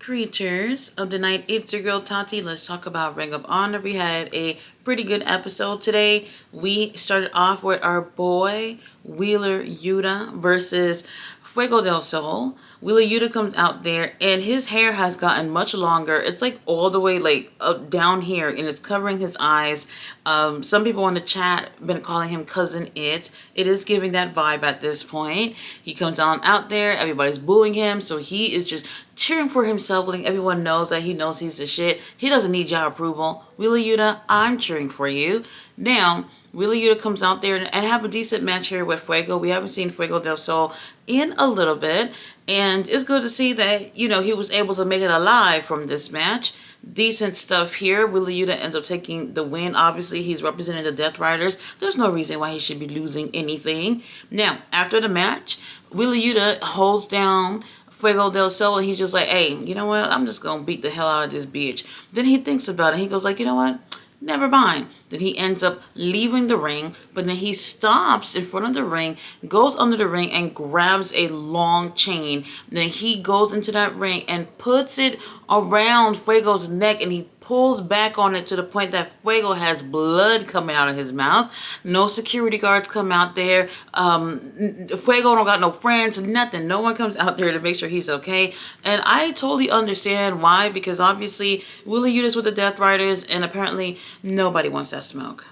Creatures of the night. It's your girl Tati. Let's talk about Ring of Honor. We had a pretty good episode today. We started off with our boy Wheeler Yuta versus Fuego del Sol. Wheeler Yuta comes out there and his hair has gotten much longer. It's like all the way like up down here and it's covering his eyes. Some people in the chat been calling him Cousin It. It is giving that vibe at this point. He comes on out there, everybody's booing him, so he is just cheering for himself, letting everyone knows that he knows he's the shit. He doesn't need your approval. Wheeler Yuta, I'm cheering for you. Now, Wheeler Yuta comes out there and have a decent match here with Fuego. We haven't seen Fuego del Sol in a little bit, and it's good to see that, you know, he was able to make it alive from this match. Decent stuff here. Wheeler Yuta ends up taking the win. Obviously, he's representing the Death Riders. There's no reason why he should be losing anything. Now, after the match, Wheeler Yuta holds down Fuego del Sol and he's just like, hey, you know what? I'm just going to beat the hell out of this bitch. Then he thinks about it. He goes like, you know what? Never mind. Then he ends up leaving the ring, but then he stops in front of the ring, goes under the ring and grabs a long chain. Then he goes into that ring and puts it around Fuego's neck and he pulls back on it to the point that Fuego has blood coming out of his mouth. No security guards come out there. Fuego don't got no friends, nothing. No one comes out there to make sure he's okay. And I totally understand why, because obviously Wheeler Yuta's with the Death Riders and apparently nobody wants that smoke.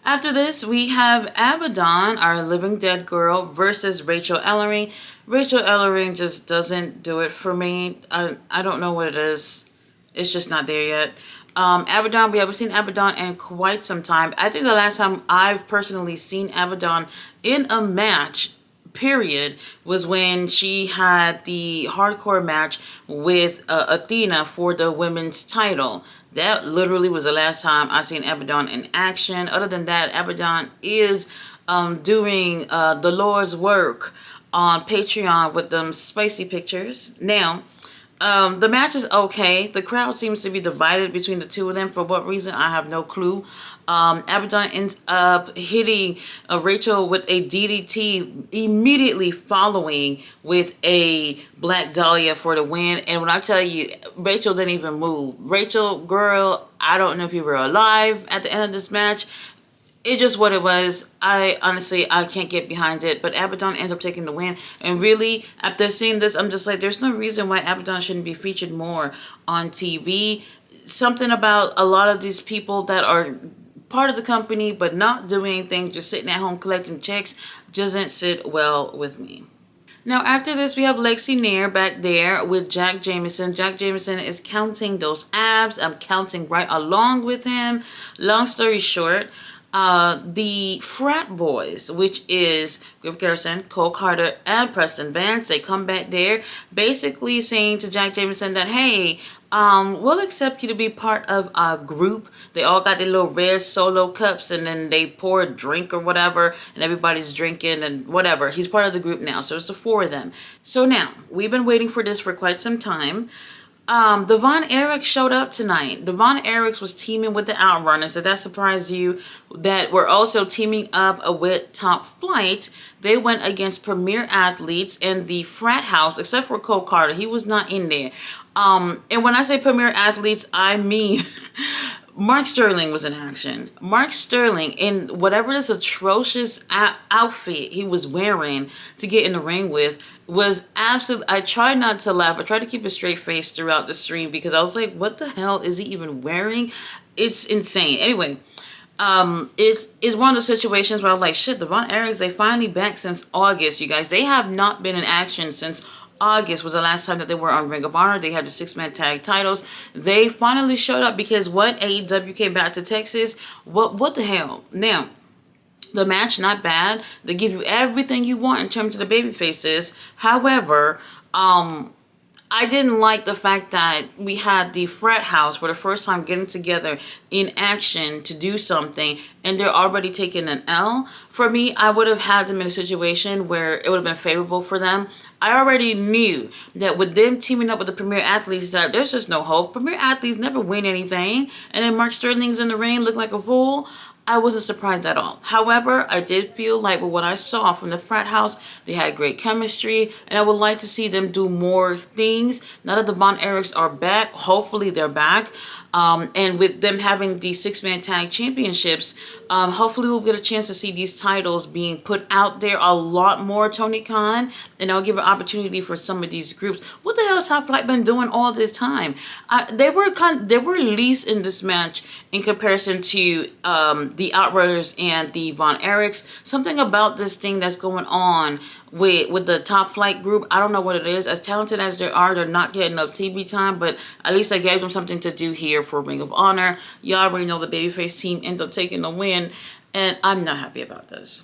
After this, we have Abaddon, our living dead girl, versus Rachel Ellering. Rachel Ellering just doesn't do it for me. I don't know what it is. It's just not there yet. Abaddon, we haven't seen Abaddon in quite some time. I think the last time I've personally seen Abaddon in a match, period, was when she had the hardcore match with Athena for the women's title. That literally was the last time I seen Abaddon in action. Other than that, Abaddon is doing the Lord's work on Patreon with them spicy pictures. Now, the match is okay. The crowd seems to be divided between the two of them. For what reason, I have no clue. Abaddon ends up hitting Rachel with a DDT, immediately following with a Black Dahlia for the win. And when I tell you, Rachel didn't even move. Rachel, girl, I don't know if you were alive at the end of this match. It's just what it was. I can't get behind it. But Abaddon ends up taking the win. And really, after seeing this, I'm just like, there's no reason why Abaddon shouldn't be featured more on TV. Something about a lot of these people that are part of the company but not doing anything, just sitting at home collecting checks, doesn't sit well with me. Now, after this, we have Lexi Nair back there with Jack Jameson. Jack Jameson is counting those abs. I'm counting right along with him. Long story short, the frat boys, which is Griff Garrison, Cole Carter, and Preston Vance, they come back there basically saying to Jack Jameson that, hey, we'll accept you to be part of our group. They all got their little red solo cups and then they pour a drink or whatever and everybody's drinking and whatever. He's part of the group now, so it's the four of them. So now, we've been waiting for this for quite some time. The Von Erichs showed up tonight. The Von Erichs was teaming with the Outrunners. Did that surprise you? That we're also teaming up with Top Flight. They went against Premier Athletes and the Frat House, except for Cole Carter. He was not in there. And when I say Premier Athletes, I mean Mark Sterling was in action. Mark Sterling, in whatever this atrocious outfit he was wearing to get in the ring with, was absolutely, I tried not to laugh. I tried to keep a straight face throughout the stream because I was like, what the hell is he even wearing? It's insane. Anyway, it's one of the situations where I was like, shit, the Von Erichs, they finally back since August, you guys. They have not been in action since August was the last time that they were on Ring of Honor. They had the 6-man tag titles. They finally showed up because what? AEW came back to Texas. What the hell? Now, the match, not bad. They give you everything you want in terms of the baby faces. However, I didn't like the fact that we had the Frat House for the first time getting together in action to do something and they're already taking an L. For me, I would have had them in a situation where it would have been favorable for them. I already knew that with them teaming up with the Premier Athletes that there's just no hope. Premier Athletes never win anything. And then Mark Sterling's in the ring looking like a fool. I wasn't surprised at all. However, I did feel like with what I saw from the frat house, they had great chemistry, and I would like to see them do more things. Now that the Von Erichs are back, hopefully they're back. And with them having the six-man tag championships, hopefully we'll get a chance to see these titles being put out there a lot more, Tony Khan, and I'll give an opportunity for some of these groups. What the hell has Top Flight been doing all this time? They were least in this match in comparison to the Outriders and the Von Erichs. Something about this thing that's going on with the Top Flight group, I don't know what it is. As talented as they are, they're not getting enough TV time, but at least I gave them something to do here for Ring of Honor. Y'all already know the babyface team ended up taking the win, and I'm not happy about this.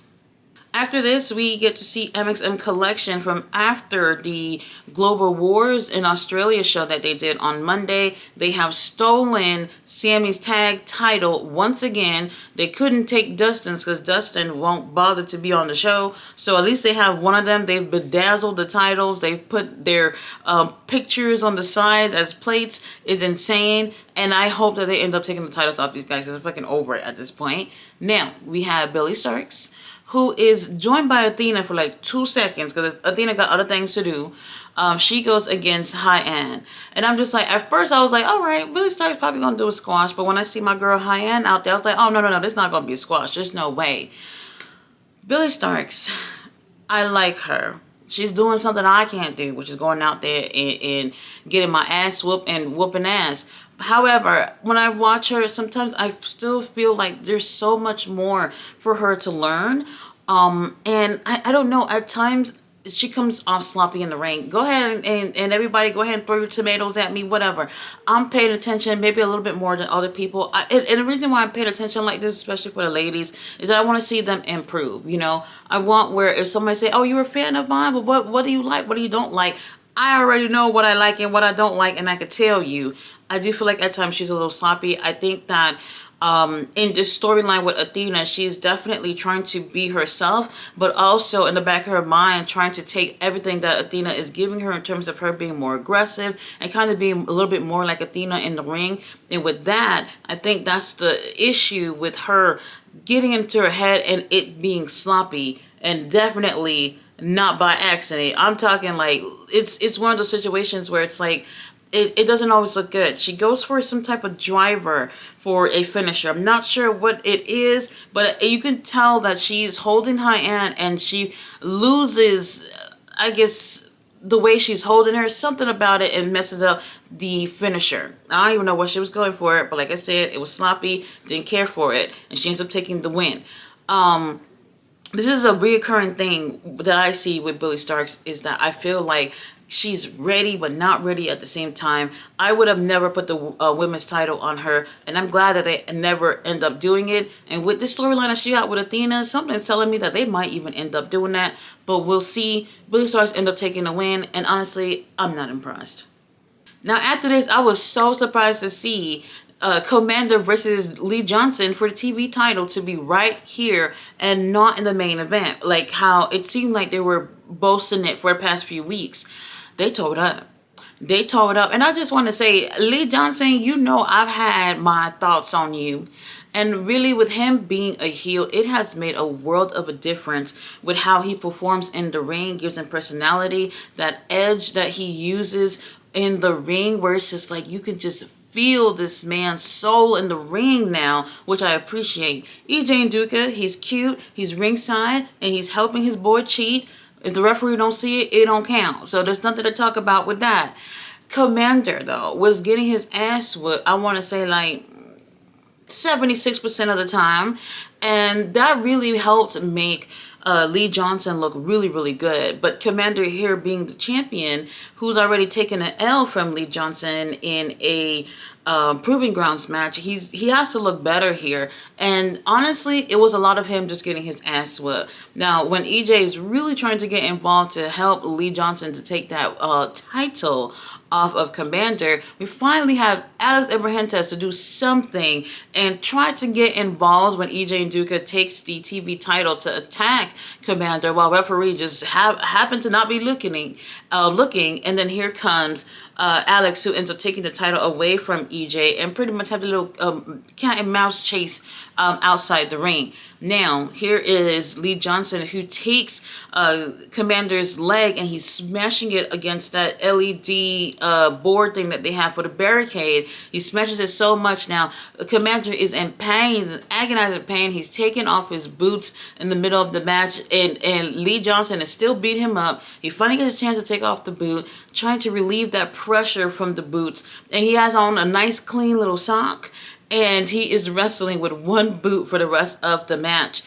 After this, we get to see MXM Collection from after the Global Wars in Australia show that they did on Monday. They have stolen Sammy's tag title once again. They couldn't take Dustin's because Dustin won't bother to be on the show. So at least they have one of them. They've bedazzled the titles. They've put their pictures on the sides as plates. Is insane. And I hope that they end up taking the titles off these guys because I'm fucking over it at this point. Now, we have Billie Starkz, who is joined by Athena for like 2 seconds because Athena got other things to do. She goes against Hyann. And I'm just like, at first I was like, all right, Billie Starkz probably going to do a squash. But when I see my girl Hyann out there, I was like, oh, no, this is not going to be a squash. There's no way. Billie Starkz, I like her. She's doing something I can't do, which is going out there and getting my ass whooped and whooping ass. However, when I watch her, sometimes I still feel like there's so much more for her to learn. And I don't know, at times she comes off sloppy in the ring. Go ahead and everybody go ahead and throw your tomatoes at me, whatever. I'm paying attention maybe a little bit more than other people. And the reason why I'm paying attention like this, especially for the ladies, is that I want to see them improve. You know, I want where if somebody say, oh, you're a fan of mine, but what do you like? What do you don't like? I already know what I like and what I don't like, and I could tell you. I do feel like at times she's a little sloppy. I think that in this storyline with Athena, she's definitely trying to be herself, but also in the back of her mind, trying to take everything that Athena is giving her in terms of her being more aggressive and kind of being a little bit more like Athena in the ring. And with that, I think that's the issue with her getting into her head and it being sloppy, and definitely not by accident. I'm talking like it's one of those situations where it's like it doesn't always look good. She goes for some type of driver for a finisher. I'm not sure what it is, but you can tell that she's holding Hyann and she loses, I guess, the way she's holding her. Something about it and messes up the finisher. I don't even know what she was going for it, but like I said, it was sloppy, didn't care for it, and she ends up taking the win. This is a reoccurring thing that I see with Billie Starkz, is that I feel like she's ready but not ready at the same time. I would have never put the women's title on her, and I'm glad that they never end up doing it. And with this storyline that she got with Athena, something's telling me that they might even end up doing that. But we'll see. Billie Starkz end up taking the win, and honestly, I'm not impressed. Now after this, I was so surprised to see Komander versus Lee Johnson for the TV title to be right here and not in the main event. Like how it seemed like they were boasting it for the past few weeks. They tore it up. They tore it up. And I just want to say, Lee Johnson, you know I've had my thoughts on you. And really with him being a heel, it has made a world of a difference with how he performs in the ring, gives him personality, that edge that he uses in the ring where it's just like you can just feel this man's soul in the ring now, which I appreciate. EJ Nduka, he's cute, he's ringside, and he's helping his boy cheat. If the referee don't see it, it don't count. So there's nothing to talk about with that. Komander, though, was getting his ass whooped, I want to say like 76% of the time. And that really helped make Lee Johnson look really, really good. But Komander here being the champion, who's already taken an L from Lee Johnson in a Proving Grounds match, he has to look better here. And honestly, it was a lot of him just getting his ass whooped. Now, when EJ is really trying to get involved to help Lee Johnson to take that title off of Komander, we finally have Alex Abrahantes to do something and try to get involved when EJ Nduka takes the TV title to attack Komander while referee just happened to not be looking. looking, and then here comes Alex, who ends up taking the title away from EJ and pretty much have a little cat and mouse chase outside the ring. Now, here is Lee Johnson, who takes Commander's leg and he's smashing it against that LED board thing that they have for the barricade. He smashes it so much now. Commander is in pain, in agonizing pain. He's taking off his boots in the middle of the match, and Lee Johnson is still beating him up. He finally gets a chance to take off the boot, trying to relieve that pressure from the boots. And he has on a nice, clean little sock. And he is wrestling with one boot for the rest of the match.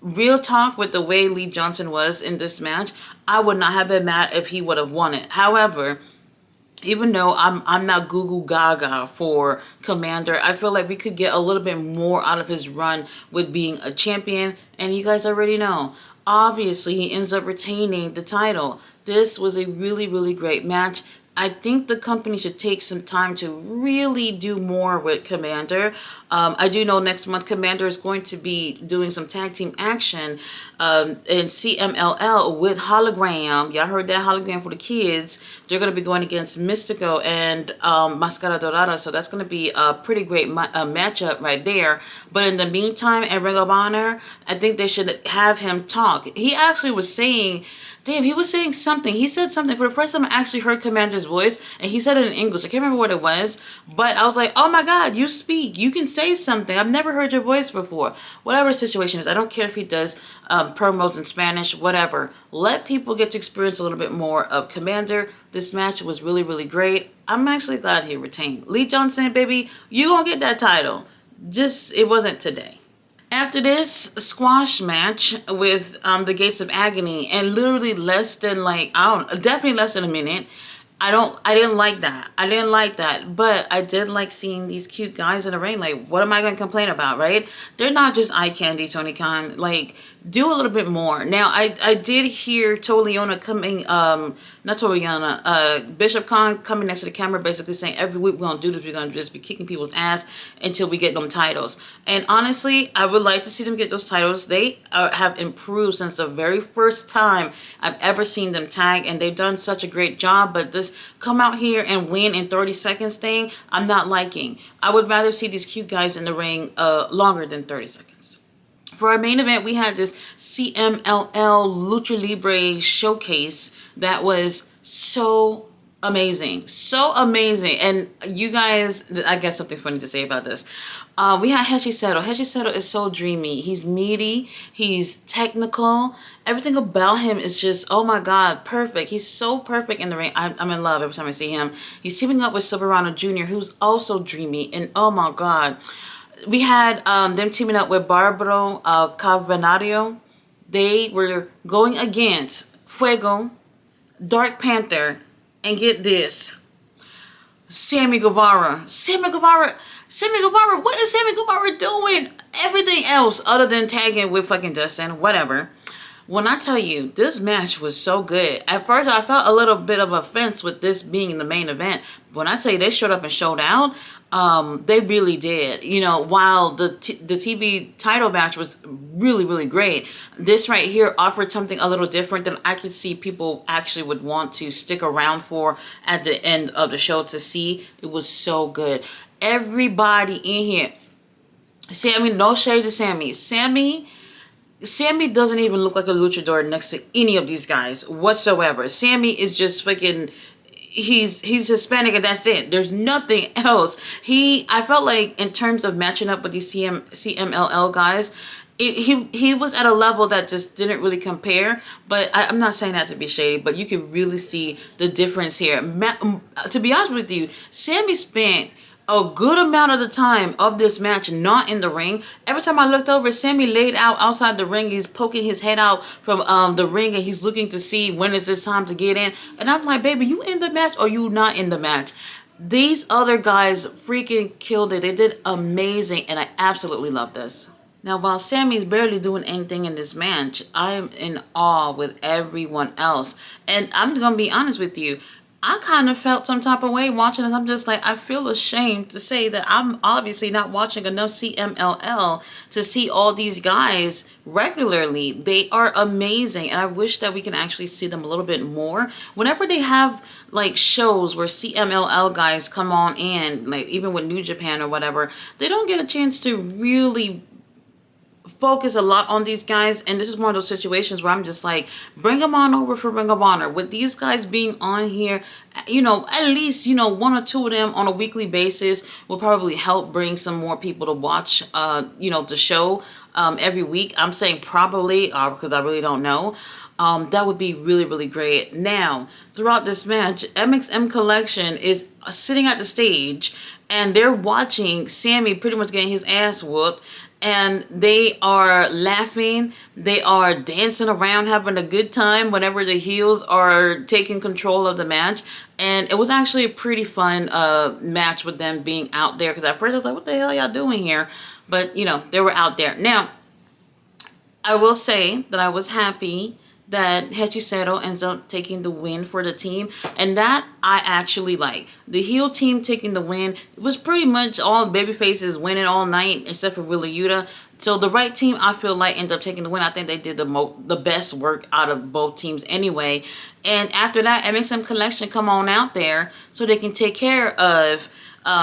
Real talk, with the way Lee Johnson was in this match, I would not have been mad if he would have won it. However, even though I'm not goo goo gaga for Commander, I feel like we could get a little bit more out of his run with being a champion. And you guys already know, obviously he ends up retaining the title. This was a really, really great match. I think the company should take some time to really do more with Commander. I do know next month Commander is going to be doing some tag team action in CMLL with Hologram. Y'all heard that, Hologram for the kids. They're going to be going against Mystico and Mascara Dorada. So that's going to be a pretty great matchup right there. But in the meantime, at Ring of Honor, I think they should have him talk. He actually was saying... Damn, he was saying something. He said something. For the first time, I actually heard Commander's voice, and he said it in English. I can't remember what it was, but I was like, oh my God, you speak. You can say something. I've never heard your voice before. Whatever the situation is, I don't care if he does promos in Spanish, whatever. Let people get to experience a little bit more of Commander. This match was really, really great. I'm actually glad he retained. Lee Johnson, baby, you gonna get that title. Just, it wasn't today. After this squash match with the Gates of Agony, and literally less than definitely less than a minute, I didn't like that. I didn't like that, but I did like seeing these cute guys in the ring. Like, what am I going to complain about, right? They're not just eye candy, Tony Khan. Like, do a little bit more. Now, I did hear Toliana coming, not Toliana, Bishop Khan coming next to the camera basically saying, every week we're going to do this, we're going to just be kicking people's ass until we get them titles. And honestly, I would like to see them get those titles. They have improved since the very first time I've ever seen them tag, and they've done such a great job, but this come out here and win in 30 seconds thing, I'm not liking. I would rather see these cute guys in the ring longer than 30 seconds. For our main event, we had this CMLL Lucha Libre showcase that was so amazing. So amazing. And you guys, I got something funny to say about this. We had Hechicero. Hechicero is so dreamy. He's meaty. He's technical. Everything about him is just, oh my God, perfect. He's so perfect in the ring. I'm in love every time I see him. He's teaming up with Soberano Jr., who's also dreamy. And oh my God. We had them teaming up with Barbaro Cavernario. They were going against Fuego, Dark Panther, and get this, Sammy Guevara. Sammy Guevara, what is Sammy Guevara doing? Everything else other than tagging with fucking Dustin, whatever. When I tell you, this match was so good. At first, I felt a little bit of offense with this being the main event. When I tell you they showed up and showed out, they really did. You know, while the TV title match was really, really great, this right here offered something a little different than I could see people actually would want to stick around for at the end of the show to see. It was so good. Everybody in here, Sammy, no shade to Sammy. Sammy doesn't even look like a luchador next to any of these guys whatsoever. Sammy is just freaking, he's Hispanic and that's it. There's nothing else. I felt like in terms of matching up with these CMLL guys, he was at a level that just didn't really compare. But I'm not saying that to be shady, but you can really see the difference here. To be honest with you, Sammy spent a good amount of the time of this match not in the ring. Every time I looked over, Sammy laid out outside the ring. He's poking his head out from the ring and he's looking to see when is this time to get in. And I'm like, baby, you in the match or you not in the match? These other guys freaking killed it. They did amazing and I absolutely love this. Now, while Sammy's barely doing anything in this match, I am in awe with everyone else. And I'm going to be honest with you. I kind of felt some type of way watching it. I'm just like, I feel ashamed to say that I'm obviously not watching enough CMLL to see all these guys regularly. They are amazing, and I wish that we can actually see them a little bit more. Whenever they have like shows where CMLL guys come on in, like even with New Japan or whatever, they don't get a chance to really focus a lot on these guys, and this is one of those situations where I'm just like, bring them on over for Ring of Honor. With these guys being on here, you know, at least, you know, one or two of them on a weekly basis will probably help bring some more people to watch, you know, the show every week. I'm saying probably because I really don't know. That would be really, really great. Now, throughout this match, MXM Collection is sitting at the stage, and they're watching Sammy pretty much getting his ass whooped, and they are laughing, they are dancing around, having a good time whenever the heels are taking control of the match. And it was actually a pretty fun match with them being out there, because at first I was like, what the hell y'all doing here? But, you know, they were out there. Now, I will say that I was happy that Hechicero ends up taking the win for the team, and that I actually like. The heel team taking the win. It was pretty much all babyfaces winning all night except for Wheeler Yuta. So the right team, I feel like, ended up taking the win. I think they did the best work out of both teams anyway. And after that, MXM Collection come on out there so they can take care of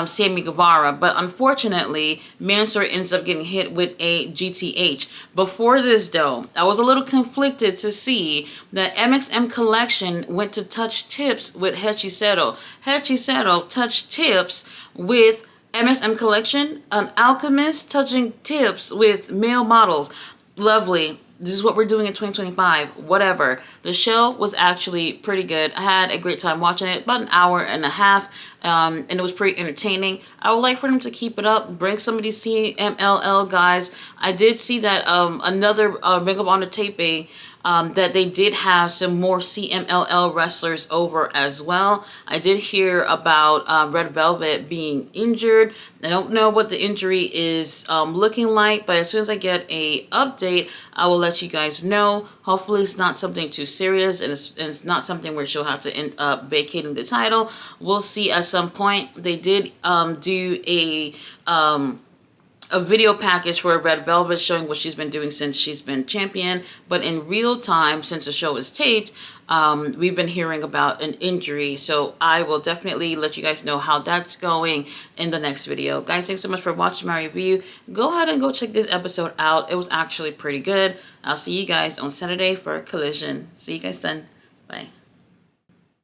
Sammy Guevara. But unfortunately, Mansoor ends up getting hit with a GTH. Before this, though, I was a little conflicted to see that MXM Collection went to touch tips with Hechicero. Hechicero touched tips with MXM Collection, an alchemist touching tips with male models. Lovely. This is what we're doing in 2025. Whatever. The show was actually pretty good. I had a great time watching it. About an hour and a half. And it was pretty entertaining. I would like for them to keep it up. Bring some of these CMLL guys. I did see that another Ring of Honor taping, that they did have some more CMLL wrestlers over as well. I did hear about Red Velvet being injured. I don't know what the injury is looking like, but as soon as I get a update, I will let you guys know. Hopefully it's not something too serious, and it's not something where she'll have to end up vacating the title. We'll see at some point. They did do a video package for Red Velvet showing what she's been doing since she's been champion. But in real time, since the show is taped, we've been hearing about an injury. So I will definitely let you guys know how that's going in the next video. Guys, thanks so much for watching my review. Go ahead and go check this episode out. It was actually pretty good. I'll see you guys on Saturday for Collision. See you guys then. Bye.